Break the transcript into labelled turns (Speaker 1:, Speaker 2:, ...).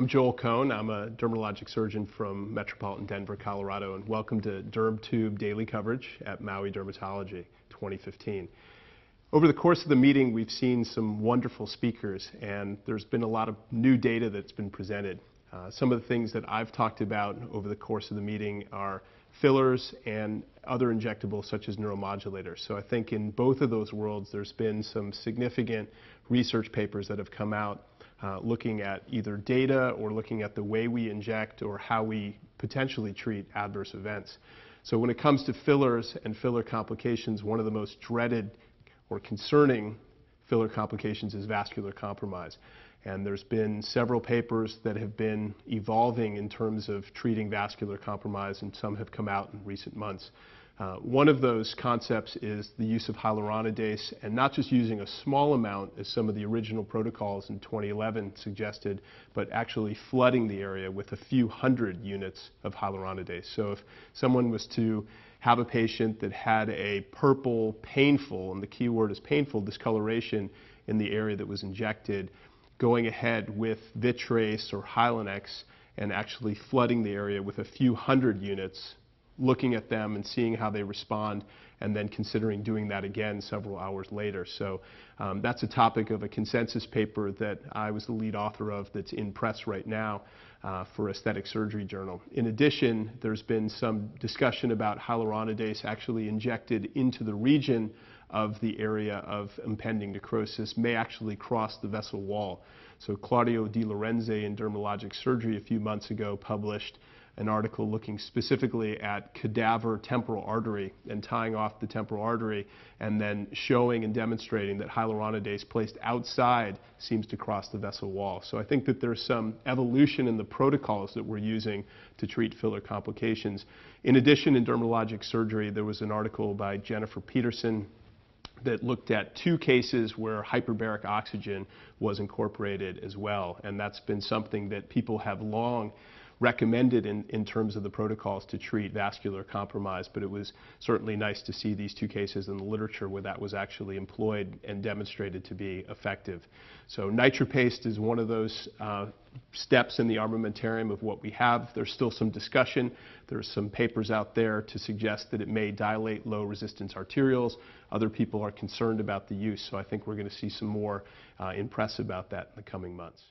Speaker 1: I'm Joel Cohen. I'm a dermatologic surgeon from metropolitan Denver, Colorado, and welcome to DermTube Daily Coverage at Maui Dermatology 2015. Over the course of the meeting, we've seen some wonderful speakers, and there's been a lot of new data that's been presented. Some of the things that I've talked about over the course of the meeting are fillers and other injectables such as neuromodulators. So I think in both of those worlds, there's been some significant research papers that have come out looking at either data or looking at the way we inject or how we potentially treat adverse events. So when it comes to fillers and filler complications, one of the most dreaded or concerning filler complications is vascular compromise. And there's been several papers that have been evolving in terms of treating vascular compromise, and some have come out in recent months. One of those concepts is the use of hyaluronidase, and not just using a small amount as some of the original protocols in 2011 suggested, but actually flooding the area with a few hundred units of hyaluronidase. So if someone was to have a patient that had a purple, painful, and the key word is painful, discoloration in the area that was injected, going ahead with Vitrace or Hylenex and actually flooding the area with a few hundred units, looking at them and seeing how they respond, and then considering doing that again several hours later. So that's a topic of a consensus paper that I was the lead author of that's in press right now for Aesthetic Surgery Journal. In addition, there's been some discussion about hyaluronidase actually injected into the region of the area of impending necrosis may actually cross the vessel wall. So Claudio Di Lorenzi in Dermatologic Surgery a few months ago published an article looking specifically at cadaver temporal artery and tying off the temporal artery and then showing and demonstrating that hyaluronidase placed outside seems to cross the vessel wall. So I think that there's some evolution in the protocols that we're using to treat filler complications. In addition, in Dermatologic Surgery, there was an article by Jennifer Peterson that looked at 2 cases where hyperbaric oxygen was incorporated as well, and that's been something that people have long recommended in terms of the protocols to treat vascular compromise, but it was certainly nice to see these 2 cases in the literature where that was actually employed and demonstrated to be effective. So nitropaced is one of those steps in the armamentarium of what we have. There's still some discussion. There's some papers out there to suggest that it may dilate low resistance arterioles. Other people are concerned about the use, so I think we're going to see some more in press about that in the coming months.